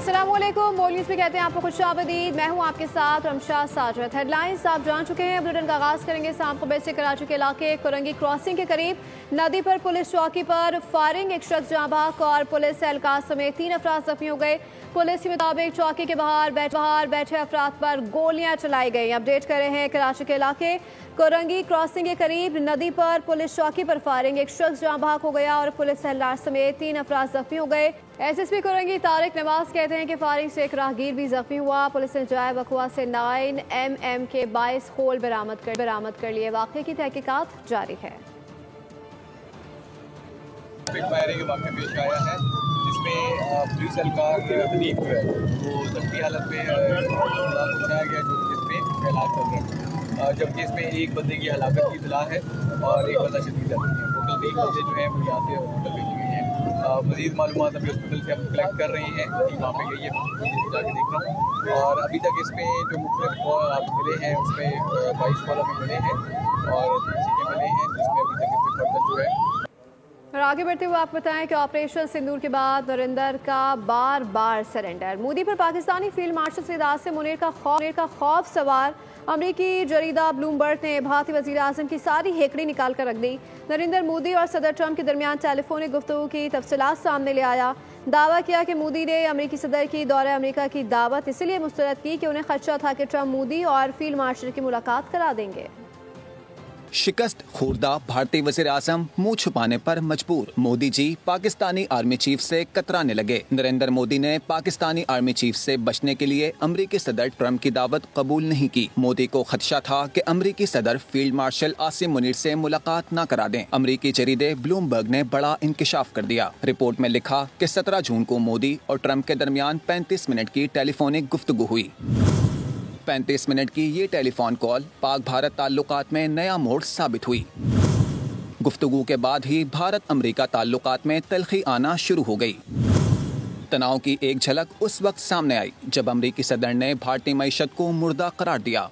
अस्सलामुअलैकुम। बोल न्यूज़ में कहते हैं आपको खुशामदीद। मैं हूं आपके साथ रमशा साजद। हेडलाइंस आप जान चुके हैं। बुलेटिन का आगाज करेंगे शाम को से कराची के इलाके कुरंगी क्रॉसिंग के करीब नदी पर पुलिस चौकी पर फायरिंग, एक शख्स जाँ बहक और पुलिस एहलकार समेत 3 अफराद जख्मी हो गए। पुलिस के मुताबिक चौकी के बाहर बैठे अफराद पर गोलियां चलाई गई। अपडेट कर रहे हैं कराची के इलाके कुरंगी क्रॉसिंग के करीब नदी पर पुलिस चौकी पर फायरिंग, एक शख्स जाँ बहक हो गया और पुलिस एहलकार समेत 3 अफराद जख्मी हो गए। एसएसपी कुरंगी तारिक नवाज कहते हैं कि फायरिंग से एक राहगीर भी जख्मी हुआ। पुलिस ने जाए बकुआ से 9mm के 22 खोल बरामद कर लिए। वाक़े की तहकीकात जारी है। फायरिंग का वाक़या पेश आया है जिसमें पुलिस एहलकार वनीद जो है वो जख्मी हालत में पहुँचाया गया, जो जिसमें इलाज चल रहा है, जबकि इसमें एक बंदे की हलाकत की इतला है और एक बंदा शदीद जख्मी है। टोटल 3 बंदे जो हैं वो यहाँ से हॉस्पिटल भेजी गई हैं। मज़ीद मालूमात अभी हॉस्पिटल से हम कलेक्ट कर रहे हैं, वहाँ पे गई है जाके देख रहा हूँ। और अभी तक इसमें जो मुख्तलिफ मिले हैं उसमें 22 वाला भी मिले हैं और किसी के मिले हैं जिसमें अभी तक इसमें फर्दर जो है। और आगे बढ़ते हुए आपको बताएं कि ऑपरेशन सिंदूर के बाद नरेंद्र का बार सरेंडर। मोदी पर पाकिस्तानी फील्ड मार्शल सैयद आसिम मुनीर का खौफ सवार अमरीकी जरीदा ब्लूमबर्ग ने भारतीय वज़ीर आज़म की सारी हेकड़ी निकाल कर रख दी। नरेंद्र मोदी और सदर ट्रंप के दरमियान टेलीफोनिक गुफ्तगू की तफसीलात सामने ले आया। दावा किया कि मोदी ने अमरीकी सदर की दौरे अमरीका की दावत इसलिए मुस्तरद की कि उन्हें खदशा था कि ट्रंप मोदी और फील्ड मार्शल की मुलाकात करा देंगे। शिकस्त खुर्दा भारतीय वज़ीर आज़म मुंह छुपाने पर मजबूर। मोदी जी पाकिस्तानी आर्मी चीफ से कतराने लगे। नरेंद्र मोदी ने पाकिस्तानी आर्मी चीफ से बचने के लिए अमरीकी सदर ट्रंप की दावत कबूल नहीं की। मोदी को खदशा था कि अमरीकी सदर फील्ड मार्शल आसिम मुनीर से मुलाकात न करा दें। अमरीकी जरीदे ब्लूमबर्ग ने बड़ा इंकिशाफ कर दिया। रिपोर्ट में लिखा कि 17 जून को मोदी और ट्रंप के दरमियान 35 मिनट की टेलीफोनिक गुफ्तगू हुई। 35 मिनट की ये टेलीफोन कॉल पाक भारत ताल्लुकात में नया मोड़ साबित हुई। गुफ्तगू के बाद ही भारत अमेरिका ताल्लुकात में तल्खी आना शुरू हो गई। तनाव की एक झलक उस वक्त सामने आई जब अमरीकी सदर ने भारतीय मईशत को मुर्दा करार दिया।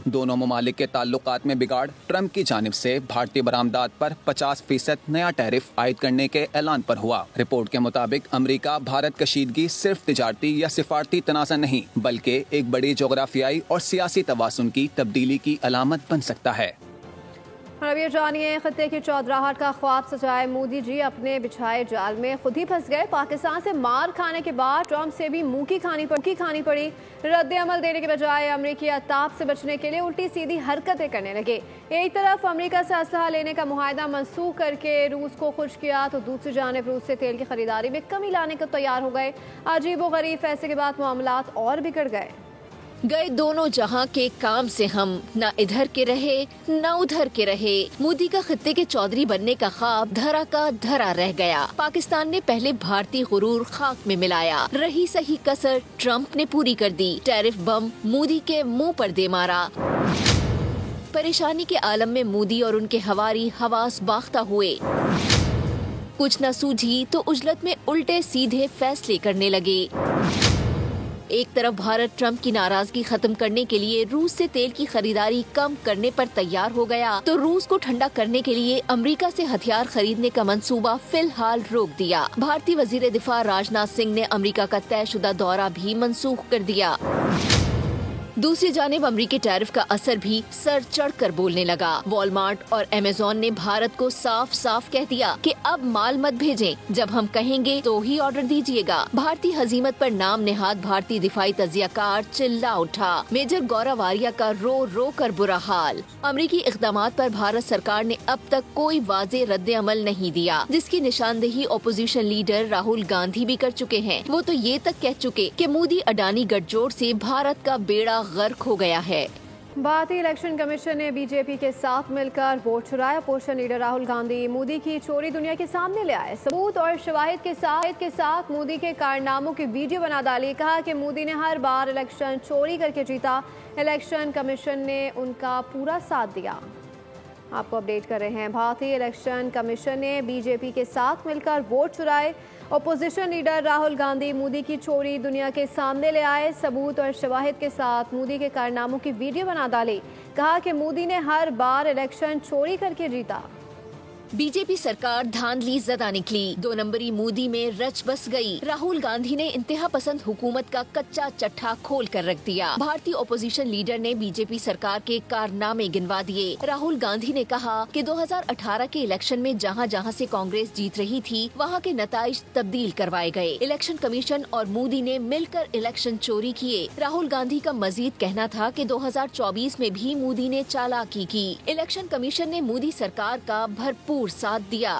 दोनों ममालिक के ताल्लुकात में बिगाड़। ट्रंप की जानिब से भारतीय बरामदात पर 50% नया टैरिफ आयद करने के ऐलान पर हुआ। रिपोर्ट के मुताबिक अमेरिका भारत कशीदगी सिर्फ तिजारती या सिफारती तनाज़ा नहीं बल्कि एक बड़ी जोग्राफियाई और सियासी तवासुन की तब्दीली की अलामत बन सकता है। और अब ये जानिए, खत्ते की चौधराहट का ख्वाब सजाए मोदी जी अपने बिछाए जाल में खुद ही फंस गए। पाकिस्तान से मार खाने के बाद ट्रंप से भी मुंह की खानी पड़ी। रद्द अमल देने के बजाय अमरीकी अताब से बचने के लिए उल्टी सीधी हरकतें करने लगे। एक तरफ अमेरिका से असलहा लेने का मुआहदा मनसूख करके रूस को खुश किया तो दूसरी जानिब रूस से तेल की खरीदारी में कमी लाने को तैयार हो गए। अजीब व गरीब फैसले के बाद मामलात और बिगड़ गए। दोनों जहां के काम से हम न इधर के रहे न उधर के रहे। मोदी का खत्ते के चौधरी बनने का ख्वाब धरा का धरा रह गया। पाकिस्तान ने पहले भारतीय गुरूर खाक में मिलाया। रही सही कसर ट्रंप ने पूरी कर दी। टैरिफ बम मोदी के मुंह पर दे मारा। परेशानी के आलम में मोदी और उनके हवारी हवास बाख्ता हुए। कुछ न सूझी तो उजलत में उल्टे सीधे फैसले करने लगे। एक तरफ भारत ट्रंप की नाराजगी खत्म करने के लिए रूस से तेल की खरीदारी कम करने पर तैयार हो गया तो रूस को ठंडा करने के लिए अमेरिका से हथियार खरीदने का मंसूबा फिलहाल रोक दिया। भारतीय वजीर दिफा राजनाथ सिंह ने अमेरिका का तयशुदा दौरा भी मंसूख कर दिया। दूसरी जानिब अमरीकी टैरिफ का असर भी सर चढ़कर बोलने लगा। वॉलमार्ट और अमेज़न ने भारत को साफ साफ कह दिया कि अब माल मत भेजें, जब हम कहेंगे तो ही ऑर्डर दीजिएगा। भारतीय हजीमत पर नाम नेहाद भारतीय दिफाई तजियाकार चिल्ला उठा। मेजर गौरव आर्या का रो कर बुरा हाल। अमरीकी इक़दामात पर भारत सरकार ने अब तक कोई वाज़े रद्द अमल नहीं दिया, जिसकी निशानदेही ओपोजिशन लीडर राहुल गांधी भी कर चुके हैं। वो तो ये तक कह चुके कि मोदी अडानी गठजोड़ से भारत का बेड़ा गर्क हो गया है। भारतीय इलेक्शन कमीशन ने बीजेपी के साथ मिलकर वोट चुराया। अपोजिशन लीडर राहुल गांधी मोदी की चोरी दुनिया के सामने ले आए। सबूत और शवाहिद के साथ मोदी के कारनामों की वीडियो बना डाली। कहा कि मोदी ने हर बार इलेक्शन चोरी करके जीता। इलेक्शन कमीशन ने उनका पूरा साथ दिया। आपको अपडेट कर रहे हैं। भारतीय इलेक्शन कमीशन ने बीजेपी के साथ मिलकर वोट चुराए। ओपोजिशन लीडर राहुल गांधी मोदी की चोरी दुनिया के सामने ले आए। सबूत और शवाहिद के साथ मोदी के कारनामों की वीडियो बना डाली। कहा कि मोदी ने हर बार इलेक्शन चोरी करके जीता। बीजेपी सरकार धांधली ज़दा निकली, 2 नंबरी मोदी में रच बस गई। राहुल गांधी ने इंतहा पसंद हुकूमत का कच्चा चट्ठा खोल कर रख दिया। भारतीय ओपोजिशन लीडर ने बीजेपी सरकार के कारनामे गिनवा दिए। राहुल गांधी ने कहा कि 2018 के इलेक्शन में जहां जहां से कांग्रेस जीत रही थी वहां के नताइज तब्दील करवाए गए। इलेक्शन कमीशन और मोदी ने मिलकर इलेक्शन चोरी किए। राहुल गांधी का मजीद कहना था कि 2024 में भी मोदी ने चालाकी की। इलेक्शन कमीशन ने मोदी सरकार का भरपूर साथ दिया।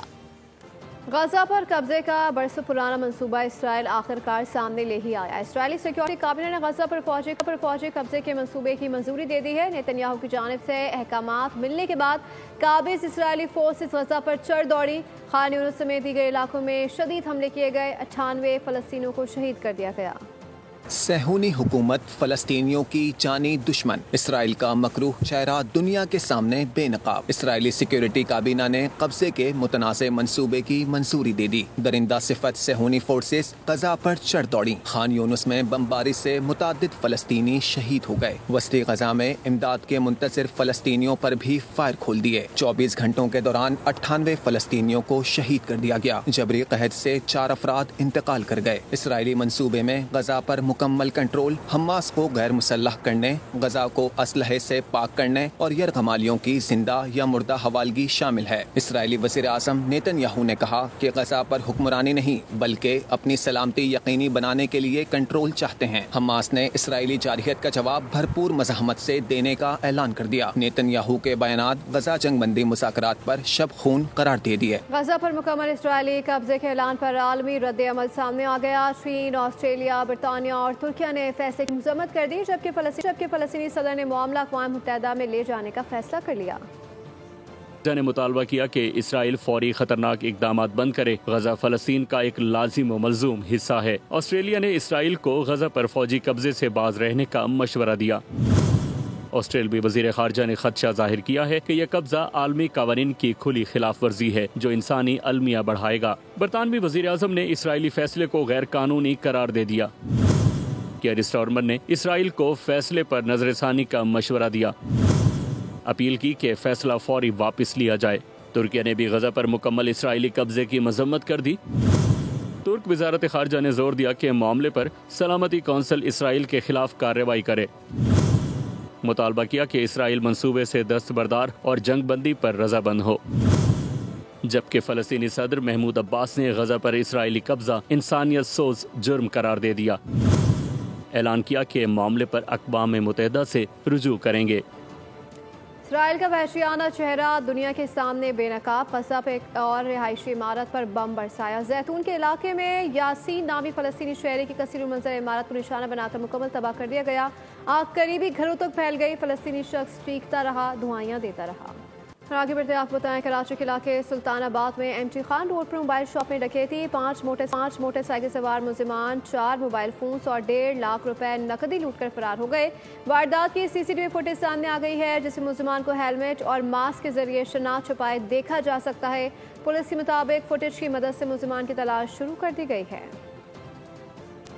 गजा पर कब्जे का बरसों पुराना मंसूबा इसराइल आखिरकार सामने ले ही आया। इसराइली सिक्योरिटी काबिनेट ने गजा पर फौजी कब्जे के मंसूबे की मंजूरी दे दी है। नेतन्याहू की जानिब से अहकामात मिलने के बाद काबिज इसराइली फोर्सेस गजा पर चढ़ दौड़ी। खान यूनिस समेत दीगर इलाकों में शदीद हमले किए गए। 98 फलस्तीनियों को शहीद कर दिया गया। सहूनी हुकूमत फलस्तीनियों की जानी दुश्मन, इसराइल का मकरूह चेहरा दुनिया के सामने बेनकाब। इसराइली सिक्योरिटी काबीना ने कब्जे के मुतनाज़े मंसूबे की मंजूरी दे दी। दरिंदा सिफत सहूनी फोर्सेस गजा पर चढ़ दौड़ी। खान यूनुस में बमबारी से मुतादिद फलस्तीनी शहीद हो गए। वस्ती गजा में इमदाद के मुंतज़िर फलस्तीनियों पर भी फायर खोल दिए। 24 घंटों के दौरान 98 फलस्तीनियों को शहीद कर दिया गया। जबरी कहत से 4 अफराद इंतकाल कर गए। इसराइली मंसूबे में गजा पर मुकम्मल कंट्रोल, हमास को गैर मुसल्लह करने, गजा को असलहे से पाक करने और यरगमालियों की जिंदा या मुर्दा हवालगी शामिल है। इसराइली वज़ीर आज़म नेतन्याहू ने कहा कि गजा पर हुक्मरानी नहीं बल्कि अपनी सलामती यकीनी बनाने के लिए कंट्रोल चाहते हैं। हमास ने इसराइली जारहियत का जवाब भरपूर मज़ाहमत से देने का ऐलान कर दिया। नेतन्याहू के बयानात गजा जंगबंदी मुज़ाकरात पर शब खून करार दे दिए। गजा पर मुकम्मल इसराइली कब्जे के ऐलान पर आलमी रद्द अमल सामने आ गया। चीन, ऑस्ट्रेलिया, बरतानिया और तुर्किया ने फैसले की मजम्मत कर दी, जबकि फलस्तीनी सदर ने मामला अक़वाम मुत्तहिदा में ले जाने का फैसला कर लिया। ने मुतालबा किया कि इसराइल फौरी खतरनाक इकदाम बंद करे। गजा फलस्तीन का एक लाजिम व मलजूम हिस्सा है। ऑस्ट्रेलिया ने इसराइल को गजा पर फौजी कब्जे से बाज रहने का मशवरा दिया। ऑस्ट्रेलियाई वज़ीर ख़ारजा ने खदशा जाहिर किया है कि यह कब्जा आलमी कानून की खुली खिलाफ वर्जी है जो इंसानी अलमिया बढ़ाएगा। बरतानवी वज़ीर आज़म ने इसराइली फैसले को गैर कानूनी करार दे दिया। कियर स्टारमर ने इसराइल को फैसले पर नजरसानी का मशवरा दिया। अपील की कि फैसला फौरी वापस लिया जाए। तुर्किया ने भी गजा पर मुकम्मल इसराइली कब्जे की मजम्मत कर दी। तुर्क वजारत ख़ारजा ने जोर दिया कि मामले पर सलामती कौंसिल इसराइल के खिलाफ कार्रवाई करे। मुतालबा किया कि इसराइल मंसूबे से दस्तबरदार और जंगबंदी पर रजाबंद हो। जबकि फ़लस्तीनी सदर महमूद अब्बास ने गजा पर इसराइली कब्जा इंसानियत सोज जुर्म करार दे दिया। ऐलान किया कि मामले पर अक़वाम मुत्तहिदा से रुजू करेंगे। इसराइल का वहशियाना चेहरा दुनिया के सामने बेनकाब। गजा पे एक और रिहायशी इमारत पर बम बरसाया। जैतून के इलाके में यासीन नामी फ़लस्तीनी शहरी की कसीर मंजर इमारत को निशाना बनाकर मुकम्मल तबाह कर दिया गया। आग करीबी घरों तक फैल गई। फ़लस्तीनी शख्स चीखता रहा, धुआइयाँ देता रहा। आगे बढ़ते आपको बताएं, कराची के इलाके सुल्तानाबाद में एमटी खान रोड पर मोबाइल शॉप में डकैती। 5 मोटरसाइकिल सवार मुलजिमान 4 मोबाइल फोन्स और 1.5 लाख रुपए नकदी लूटकर फरार हो गए। वारदात की सीसीटीवी फुटेज सामने आ गई है, जिसमें मुलजिमान को हेलमेट और मास्क के जरिए शनाख्त छुपाए देखा जा सकता है। पुलिस के मुताबिक फुटेज की मदद से मुलजिमान की तलाश शुरू कर दी गई है।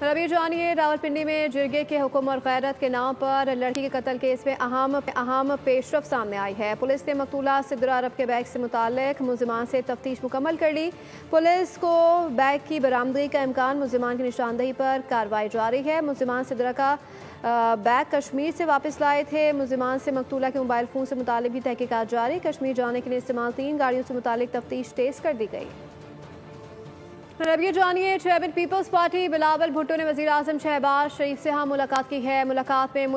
रबी जानिए, रावलपिंडी में जिरगे के हुक्म और गैरत के नाम पर लड़की के कत्ल केस में अहम पेशरफ सामने आई है। पुलिस ने मकतूला सिद्रा अरब के बैग से मुताल्लिक मुलजिमान से तफ्तीश मुकम्मल कर ली। पुलिस को बैग की बरामदगी का इम्कान, मुलजिमान की निशानदही पर कार्रवाई जारी है। मुलजिमान सिद्रा का बैग कश्मीर से वापस लाए थे। मुलजिमान से मकतूला के मोबाइल फ़ोन से मुताल्लिक भी तहकीकात जारी। कश्मीर जाने के लिए इस्तेमाल 3 गाड़ियों से मुताल्लिक तफ्तीश तेज कर दी गई। अब ये जानिए, चेयरमैन पीपल्स पार्टी बिलावल भुट्टो ने वज़ीर आज़म शहबाज शरीफ से मुलाकात की है। मुलाकात में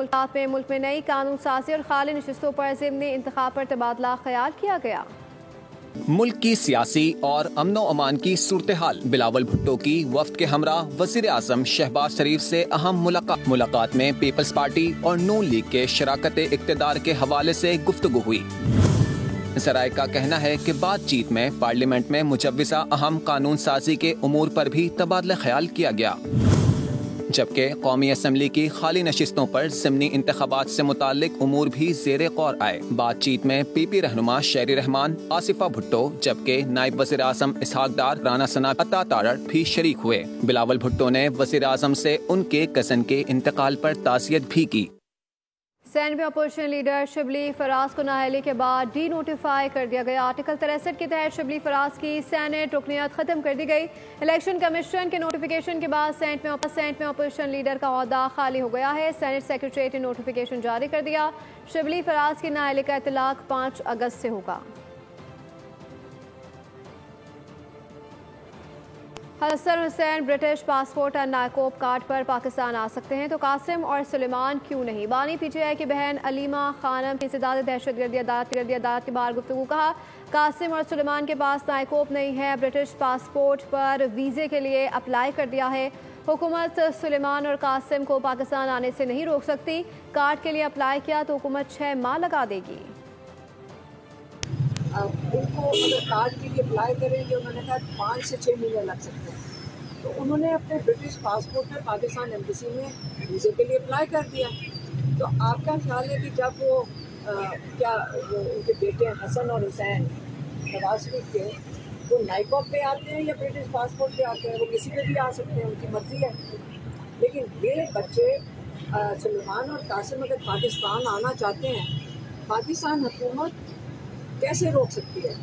मुल्क में नई कानून साजी और खाली नशिस्तों पर ज़िम्नी इंतखाब पर तबादला ख्याल किया गया। मुल्क की सियासी और अमनो अमान की सूरत हाल, बिलावल भुट्टो की वफ्द के हमरा वज़ीर आज़म शहबाज शरीफ से अहम मुलाकात में पीपल्स पार्टी और नून लीग के शराकत इक़्तिदार के हवाले से गुफ्तगू हुई। ज़राए का कहना है कि बातचीत में पार्लियामेंट में मुजव्विज़ा अहम कानून साजी के उमूर पर भी तबादला ख्याल किया गया, जबकि कौमी असम्बली की खाली नशिस्तों पर ज़िमनी इंतखाबात से मुताल्लिक उमूर भी ज़ेरे गौर आए। बातचीत में पीपी रहनुमा शेरी रहमान, आसिफा भुट्टो, जबकि नायब वज़ीर आज़म इसहाक डार, राना सना अता तारड़ भी शरीक हुए। बिलावल भुट्टो ने वज़ीर आज़म से उनके कज़न के इंतकाल पर ताज़ियत भी की। सेनेट में अपोजिशन लीडर शिबली फराज को नाअहली के बाद डी नोटिफाई कर दिया गया। आर्टिकल 63 के तहत शिबली फराज की सेनेट रुकनियत खत्म कर दी गई। इलेक्शन कमीशन के नोटिफिकेशन के बाद सेनेट में अपोजिशन लीडर का ओहदा खाली हो गया है। सेनेट सेक्रेटरीट ने नोटिफिकेशन जारी कर दिया। शिबली फराज की नाअहली का इतलाक 5 अगस्त से होगा। हसन हुसैन ब्रिटिश पासपोर्ट और नायकोब कार्ड पर पाकिस्तान आ सकते हैं तो कासिम और सुलेमान क्यों नहीं? बानी पीटीआई की बहन अलीमा खानम की इस्तेदाद दहशतगर्दी अदालत के बाहर गुफ्तगू। कहा कासिम और सुलेमान के पास नायकोब नहीं है, ब्रिटिश पासपोर्ट पर वीज़े के लिए अप्लाई कर दिया है। हुकूमत सुलेमान और कासिम को पाकिस्तान आने से नहीं रोक सकती। कार्ड के लिए अप्लाई किया तो हुकूमत 6 माह लगा देगी। उनको अगर कार्ड के लिए अप्लाई करेंगे, उन्होंने कहा 5 से 6 महीने लग सकते हैं, तो उन्होंने अपने ब्रिटिश पासपोर्ट पर पाकिस्तान एम्बेसी में वीज़े के लिए अप्लाई कर दिया। तो आपका ख्याल है कि जब वो उनके बेटे हसन और हुसैन नवाज शरीफ के वो नाइकॉब पे आते हैं या ब्रिटिश पासपोर्ट पे आते हैं? वो किसी पे भी आ सकते हैं, उनकी मर्जी है। लेकिन ये बच्चे सुलेमान और कासिम अगर पाकिस्तान आना चाहते हैं, पाकिस्तान हुकूमत कैसे रोक सकती है?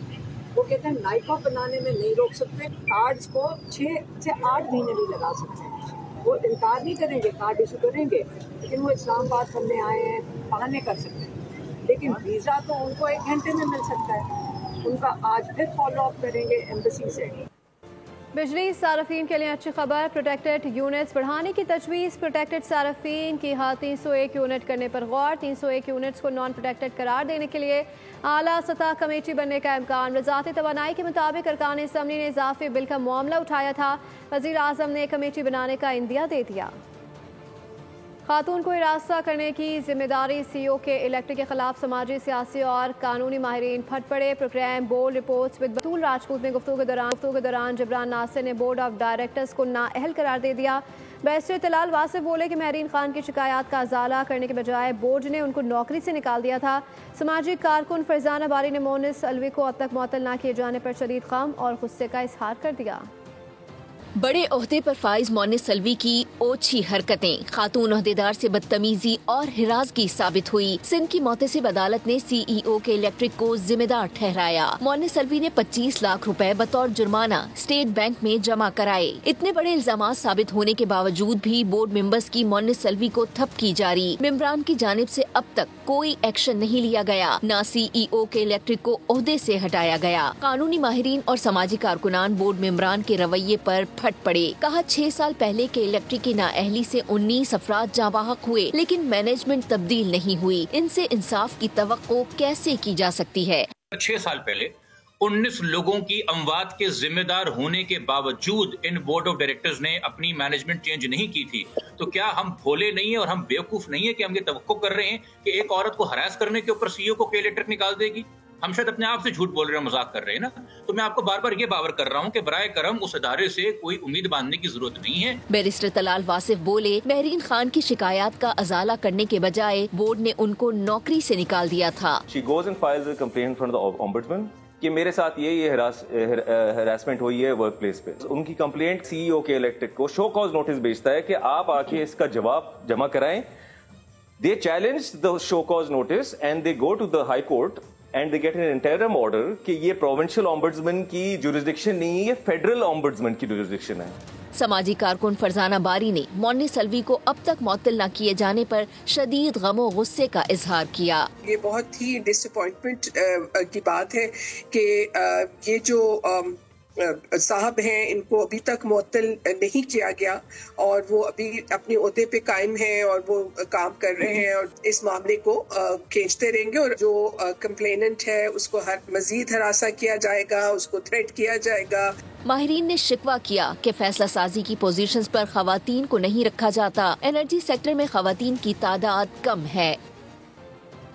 वो कहते हैं नाइकॉब बनाने में नहीं रोक सकते, कार्ड्स को 6 से 8 महीने भी लगा सकते हैं। वो इनकार नहीं करेंगे, कार्ड इशू करेंगे, लेकिन वो इस्लामाबाद पढ़ने आए हैं, बहाने कर सकते हैं। लेकिन वीज़ा तो उनको 1 घंटे में मिल सकता है। उनका आज फिर फॉलो अप करेंगे एम्बेसी से। बिजली सारफीन के लिए अच्छी खबर, प्रोटेक्टेड यूनिट्स बढ़ाने की तजवीज़। प्रोटेक्टेड सारफीन की हाल 301 यूनिट करने पर गौर। 301 यूनिट्स को नॉन प्रोटेक्टेड करार देने के लिए आला सतह कमेटी बनने का इम्कान। वज़ारत तवानाई के मुताबिक अरकान असम्बली ने इजाफी बिल का मामला उठाया था। वज़ीर आज़म ने कमेटी बनाने का इंदिया दे दिया। खातून को हिरासत करने की जिम्मेदारी सीईओ के इलेक्ट्रिक के खिलाफ समाजी, सियासी और कानूनी माहिरीन फट पड़े। प्रोग्राम बोर्ड रिपोर्ट्स विद बतूल राजपूत में गुफ्तगू के दौरान जबरान नासिर ने बोर्ड ऑफ डायरेक्टर्स को नाअहल करार दे दिया। बैरिस्टर तलाल वासिफ बोले कि महरीन खान की शिकायत का अजाला करने के बजाय बोर्ड ने उनको नौकरी से निकाल दिया था। समाजी कारकुन फरजाना बारी ने मोनिस अलवी को अब तक मुअत्तल न किए जाने पर शदीद गम और गुस्से का इजहार कर दिया। बड़े ओहदे पर फाइज मोनिस सल्वी की ओछी हरकतें, खातून ओहदेदार से बदतमीजी और हिरासगी साबित हुई। सिंध की मोहतसिब अदालत ने सीईओ के इलेक्ट्रिक को जिम्मेदार ठहराया। मोनिस सल्वी ने 25 लाख रुपए बतौर जुर्माना स्टेट बैंक में जमा कराए। इतने बड़े इल्जामात साबित होने के बावजूद भी बोर्ड मेंबर्स की मोनिस सल्वी को थपकी जारी। मेंबरान की जानिब से अब तक कोई एक्शन नहीं लिया गया, न सीईओ के इलेक्ट्रिक को ओहदे से हटाया गया। कानूनी माहिरीन और समाजी कारकुनान बोर्ड मेंबरान के रवैये पर फट पड़े। कहा 6 साल पहले के इलेक्ट्रिक की नाअहली से 19 अफराद जाबाहक हुए, लेकिन मैनेजमेंट तब्दील नहीं हुई। इनसे इंसाफ की तवक्को कैसे की जा सकती है? 6 साल पहले 19 लोगों की अमवात के जिम्मेदार होने के बावजूद इन बोर्ड ऑफ डायरेक्टर्स ने अपनी मैनेजमेंट चेंज नहीं की थी। तो क्या हम भोले नहीं है और हम बेवकूफ नहीं है कि हम ये तवक्को कर रहे हैं कि एक औरत को हरास करने के ऊपर सीईओ को इलेक्ट्रिक निकाल देगी? हम शायद अपने आप से झूठ बोल रहे हैं, मजाक कर रहे हैं ना। तो मैं आपको बार बार ये बावर कर रहा हूँ कि बराए करम उस अदारे से कोई उम्मीद बांधने की जरूरत नहीं है। बैरिस्टर तलाल वासिफ बोले, महरीन खान की शिकायत का अजाला करने के बजाय बोर्ड ने उनको नौकरी से निकाल दिया था। She goes and files a complaint from the ombudsman कि मेरे साथ ये हरासमेंट हुई है वर्क प्लेस पे। उनकी कंप्लेंट सीईओ के इलेक्ट्रिक को शो कॉज नोटिस भेजता है कि आप आके इसका जवाब जमा कराएं। They challenge the show cause notice and they go to the high court and they get an interim order कि ये प्रोविंशियल ऑम्बुड्समैन की जुरिसडिक्शन नहीं है, ये फेडरल ऑम्बुड्समैन की जुरिसडिक्शन है। समाजी कारकुन फरजाना बारी ने मोनिस सल्वी को अब तक मुअत्तल न किए जाने पर शदीद गमो गुस्से का इजहार किया। ये बहुत ही डिसअपॉइंटमेंट की बात है कि ये जो साहब हैं, इनको अभी तक मुअत्तल नहीं किया गया और वो अभी अपने ओहदे पे कायम हैं और वो काम कर रहे हैं और इस मामले को खींचते रहेंगे। और जो कंप्लेनेंट है उसको मजीद हरासा किया जाएगा, उसको थ्रेट किया जाएगा। माहिरीन ने शिकवा किया कि फैसला साजी की पोजीशंस पर खवातीन को नहीं रखा जाता। एनर्जी सेक्टर में खवातीन की तादाद कम है।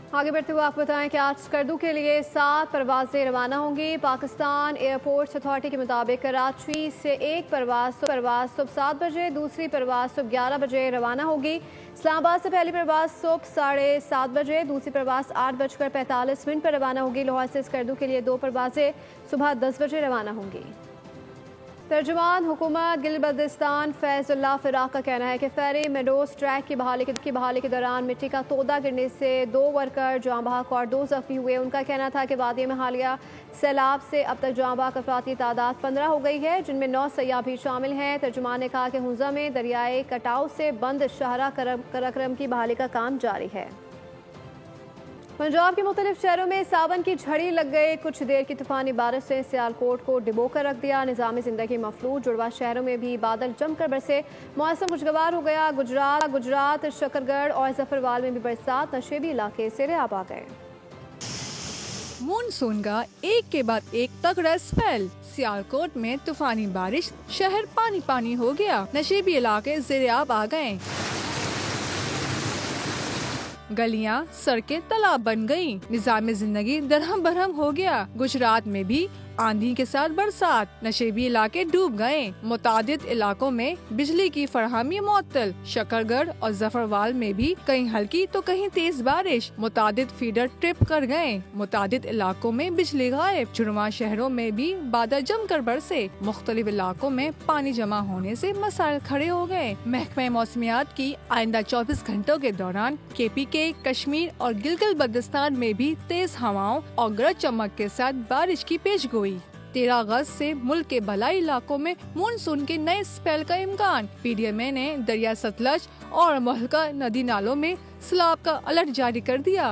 आगे बढ़ते हुए आपको बताएं कि आज स्कर्दू के लिए 7 परवाजें रवाना होंगी। पाकिस्तान एयरपोर्ट्स अथॉरिटी के मुताबिक कराची से एक परवाज सुबह 7 बजे, दूसरी परवाज सुबह 11 बजे रवाना होगी। इस्लामाबाद से पहली परवाज सुबह 7:30 बजे, दूसरी परवाज 8:45 पर रवाना होगी। लाहौर से स्कर्दू के लिए 2 परवाजें सुबह 10 बजे रवाना होंगी। तर्जुमान हुकूमत गिलबल्दिस्तान फैजुल्ला फिराक का कहना है कि फेरी मेडोज ट्रैक की बहाली के दौरान मिट्टी का तोदा गिरने से 2 वर्कर जाँ बहक और 2 जख्मी हुए। उनका कहना था कि वादी में हालिया सैलाब से अब तक जाँ बहक अफराद की तादाद 15 हो गई है, जिनमें 9 सयाह भी शामिल हैं। तर्जुमान ने कहा कि हुंजा में दरियाए कटाव से बंद शाहरा कराक्रम की बहाली का काम जारी है। पंजाब के मुख्तलिफ शहरों में सावन की झड़ी लग गई। कुछ देर की तूफानी बारिश से सियालकोट को डिबो कर रख दिया। निज़ामी जिंदगी मफलूज। जुड़वा शहरों में भी बादल जमकर बरसे। मौसम खुशगवार हो गया। गुजरात शकरगढ़ और जफरवाल में भी बरसात। नशेबी इलाके सेरेआब आ गए। मानसून का एक के बाद एक तगड़ा स्पेल। सियालकोट में तूफानी बारिश, शहर पानी पानी हो गया। नशेबी इलाके सेरेआब आ गए। गलियां, सड़कें तालाब बन गईं। निज़ाम जिंदगी दरहम बरहम हो गया। गुजरात में भी आंधी के साथ बरसात। नशेबी इलाके डूब गए। मुतादिद इलाकों में बिजली की फरहमी मुअत्तल। शकरगढ़ और जफरवाल में भी कहीं हल्की तो कहीं तेज बारिश। मुतादिद फीडर ट्रिप कर गए। मुतादिद इलाकों में बिजली गायब। जुड़वा शहरों में भी बादल जमकर बरसे। मुख्तलिफ इलाकों में पानी जमा होने से मसाइल खड़े हो गए। महकमे मौसमियात की आइंदा 24 घंटों के दौरान KPK, कश्मीर और गिलगित बल्तिस्तान में भी तेज हवाओं और गरज चमक के साथ बारिश की पेशगोई। 13 अगस्त से मुल्क के भलाई इलाकों में मानसून के नए स्पेल का इम्कान। PDMA ने दरिया सतलज और मुहल्का नदी नालों में सैलाब का अलर्ट जारी कर दिया।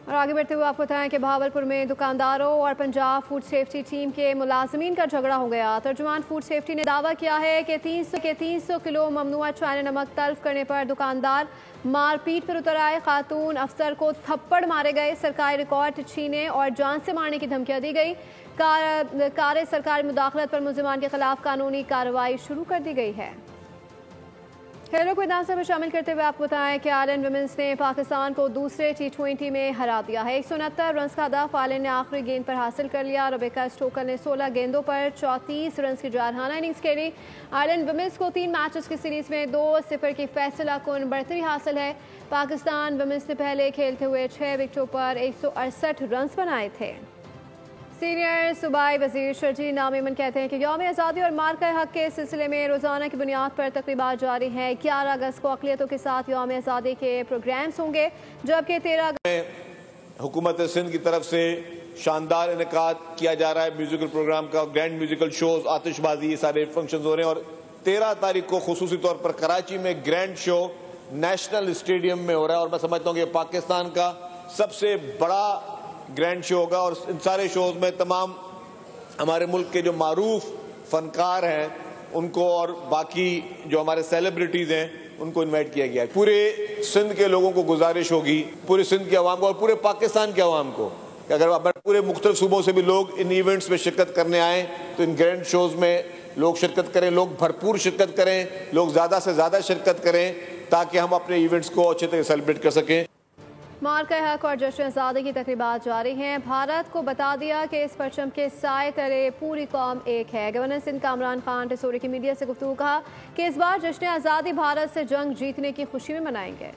और आगे बढ़ते हुए आपको बताएं कि भावलपुर में दुकानदारों और पंजाब फूड सेफ्टी टीम के मुलाजमीन का झगड़ा हो गया। तर्जुमान फूड सेफ्टी ने दावा किया है कि 300 किलो ममनुआ चाइना नमक तल्फ करने पर दुकानदार मारपीट पर उतर आए। खातून अफसर को थप्पड़ मारे गए। सरकारी रिकॉर्ड छीने और जान से मारने की धमकियां दी गई। कार सरकारी मुदाखलत पर मुलजिमान के खिलाफ कानूनी कार्रवाई शुरू कर दी गई है। खेलों को मैदान में शामिल करते हुए आपको बताएं कि आयरलैंड वुमेन्स ने पाकिस्तान को दूसरे T20 में हरा दिया है। 169 रन का हदफ आयरलैंड ने आखिरी गेंद पर हासिल कर लिया। रेबेका स्टोकर ने 16 गेंदों पर 34 रन की जारहाना इनिंग्स खेली। आयरलैंड वुमेन्स को 3 मैचेस की सीरीज में 2-0 की फैसला कुन बढ़तरी हासिल है। पाकिस्तान वुमेन्स ने पहले खेलते हुए 6 विकेटों पर 168 रन बनाए थे। सीनियर सूबाई वजीर शर्जील नामीमन कहते हैं कि यौम आज़ादी और मार्का हक के सिलसिले में रोज़ाना की बुनियाद पर तकरीबात जारी हैं। 11 अगस्त को अक़लियतों के साथ यौम आज़ादी के प्रोग्राम्स होंगे, जबकि 13 अगस्त हुकूमत सिंध की तरफ से शानदार इनेकाद किया जा रहा है म्यूजिकल प्रोग्राम का। ग्रैंड म्यूजिकल शोज, आतिशबाजी, ये सारे फंक्शन हो रहे हैं। और 13 तारीख को खुसूसी तौर पर कराची में ग्रैंड शो नेशनल स्टेडियम में हो रहा है। और मैं समझता हूँ कि पाकिस्तान का सबसे बड़ा ग्रैंड शो होगा। और इन सारे शोज में तमाम हमारे मुल्क के जो मारूफ फनकार हैं उनको और बाकी जो हमारे सेलिब्रिटीज हैं उनको इनवाइट किया गया है। पूरे सिंध के लोगों को गुजारिश होगी, पूरे सिंध के अवाम को और पूरे पाकिस्तान के अवाम को, कि अगर पूरे मुख्तलिफ सूबों से भी लोग इन इवेंट्स में शिरकत करने आए तो इन ग्रैंड शोज में लोग शिरकत करें, लोग भरपूर शिरकत करें, लोग ज़्यादा से ज़्यादा शिरकत करें ताकि हम अपने इवेंट्स को अच्छे तरह सेलिब्रेट कर सकें। मार्का हक और जश्न आज़ादी की तकरीबात जारी हैं। भारत को बता दिया कि इस परचम के साए तले पूरी कौम एक है। गवर्नर सिंध कामरान खान टिसोरी की मीडिया से गुफ्तगू कहा कि इस बार जश्न आज़ादी भारत से जंग जीतने की खुशी में मनाएंगे।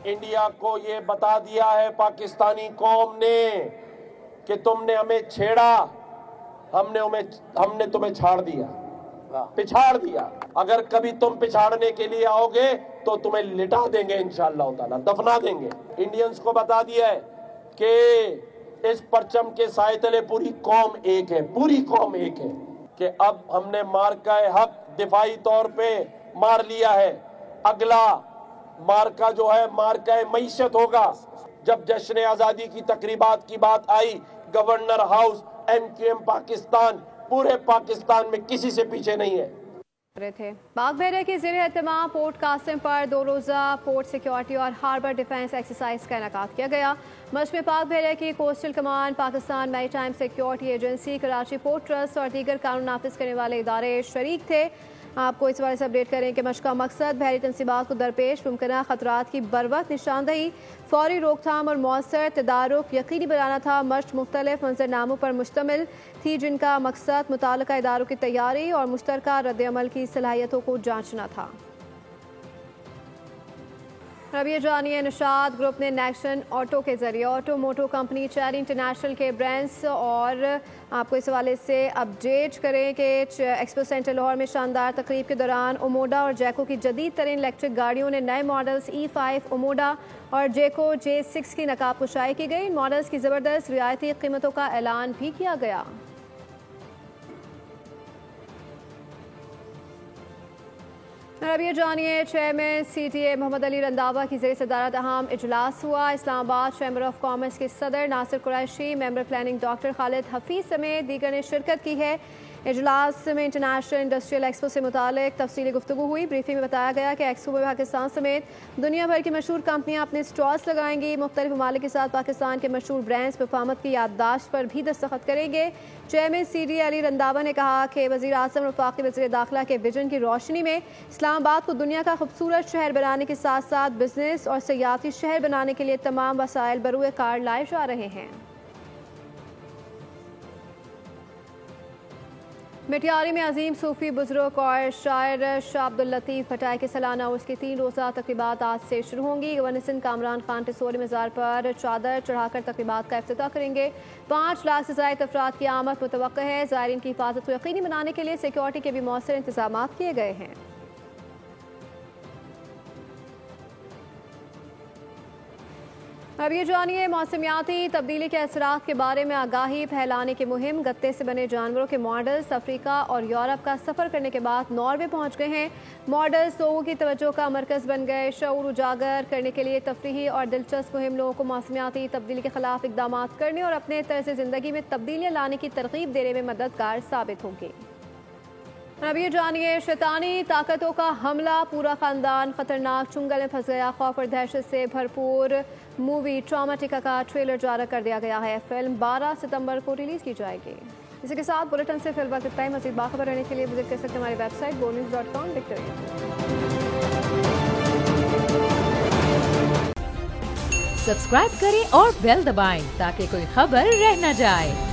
इंडिया को ये बता दिया है पाकिस्तानी कौम ने कि तुमने हमें छेड़ा, हमने तुम्हें छाड़ दिया, पिछाड़ दिया। अगर कभी तुम पिछाड़ने के लिए आओगे तो तुम्हें लिटा देंगे इंशाअल्लाह ताला, दफना देंगे। इंडियंस को बता दिया है कि इस परचम के साए तले पूरी कौम एक है, पूरी कौम एक है। कि अब हमने मार्का हक दिफाई तौर पे मार लिया है। अगला मार्का जो है मार्का मईशत होगा। जब जश्न आज़ादी की तकरीबात की बात आई, गवर्नर हाउस, MQM पाकिस्तान, पूरे पाकिस्तान में किसी से पीछे नहीं है। थे पाक बहरे के ज़ेरे एहतमाम पोर्ट कासिम पर 2 रोज़ा पोर्ट सिक्योरिटी और हार्बर डिफेंस एक्सरसाइज का इनेकाद किया गया। मश्क में पाक बहरे की coastal command, Pakistan maritime security agency, Karachi port trust और दीगर कानून नाफिज करने वाले इदारे शरीक थे। आपको इस बारे से अपडेट करें कि मश्क का मकसद बहरी तनसीबात को दरपेश मुमकिन खतरात की बरवक्त निशानदही, फौरी रोकथाम और मौसर तदारुक यकीनी बनाना था। मश्क मुख्तलिफ मंजरनामों पर मुश्तमिल थी, जिनका मकसद मुताल्लिका इदारों की तैयारी और मुश्तरका रद्द अमल की सलाहियतों को जांचना था। अब ये जानिए, निशाद ग्रुप ने नेक्सन ऑटो के जरिए ऑटो मोटो कंपनी चेरी इंटरनेशनल के ब्रांड्स और आपको इस हवाले से अपडेट करें कि एक्सपो सेंटर लाहौर में शानदार तकरीब के दौरान ओमोडा और जैको की जदीद तरीन इलेक्ट्रिक गाड़ियों ने नए मॉडल्स E5 ओमोडा और जैको J6 की नकाब कुशाई की गई। इन मॉडल्स की ज़बरदस्त रियायती कीमतों का ऐलान भी किया गया। अब ये जानिए, चेयरमैन CTA मोहम्मद अली रंधावा की ज़रिए सदारत अहम इजलास हुआ। इस्लामाबाद चैम्बर ऑफ कॉमर्स के सदर Nasir Qureshi, member planning doctor Khalid Hafeez समेत दीगर ने शिरकत की है। इजलास में इंटरनेशनल इंडस्ट्रियल एक्सपो से मुतालिक तफसीली गुफ्तगू हुई। ब्रीफिंग में बताया गया कि एक्सपो में पाकिस्तान समेत दुनिया भर की मशहूर कंपनियां अपने स्टॉल्स लगाएंगी। मुख्तलिफ ममालिक के साथ पाकिस्तान के मशहूर ब्रांड्स परफॉर्मेंस की याददाश्त पर भी दस्तखत करेंगे। चेयरमैन CTA अली रंधावा ने कहा कि वज़ीर आज़म वफाकी वज़ीर दाखिला के विजन की रोशनी में इस्लामाबाद को दुनिया का खूबसूरत शहर बनाने के साथ साथ बिजनेस और सयाहती शहर बनाने के लिए तमाम वसाइल बरूए कार लाए जा रहे हैं। मिटियारी में अजीम सूफी बुजुर्ग और शायर शाह अब्दुल लतीफ़ भटाई के सालाना उर्स की 3 रोज़ा तकरीबात आज से शुरू होंगी। गवर्नर सिंध कामरान खान टिसोरी मज़ार पर चादर चढ़ाकर तकरीबात का इफ्तिताह करेंगे। 5 लाख से ज़ायद अफराद की आमद मुतवक्किल है। ज़ायरीन की हिफाजत को यकीनी बनाने के लिए सिक्योरिटी के भी मौसर इंतजाम किए गए हैं। अब ये जानिए, मौसमियाती तब्दीली के असरात के बारे में आगाही फैलाने की मुहिम। गत्ते से बने जानवरों के मॉडल्स अफ्रीका और यूरोप का सफ़र करने के बाद नॉर्वे पहुंच गए हैं। मॉडल्स लोगों की तवज्जो का मरकज़ बन गए। शऊर उजागर करने के लिए तफरीही और दिलचस्प मुहिम लोगों को मौसमियाती तब्दीली के खिलाफ इक़दाम करने और अपने तर्ज़ ज़िंदगी में तब्दीलियाँ लाने की तरगीब देने में मददगार साबित होंगी। अब ये जानिए, शैतानी ताकतों का हमला, पूरा खानदान खतरनाक चुंगल में फंस गया। खौफ और दहशत से भरपूर मूवी ट्रॉमाटिका का ट्रेलर जारी कर दिया गया है। फिल्म 12 सितंबर को रिलीज की जाएगी। इसी के साथ बुलेटिन से फिलहाल वक्त इतना ही। मज़ीद बाखबर रहने के लिए विजिट कर सकते हैं हमारी वेबसाइट bonews.com। देखते रहिए। सब्सक्राइब करें और बेल दबाएं ताकि कोई खबर रह न जाए।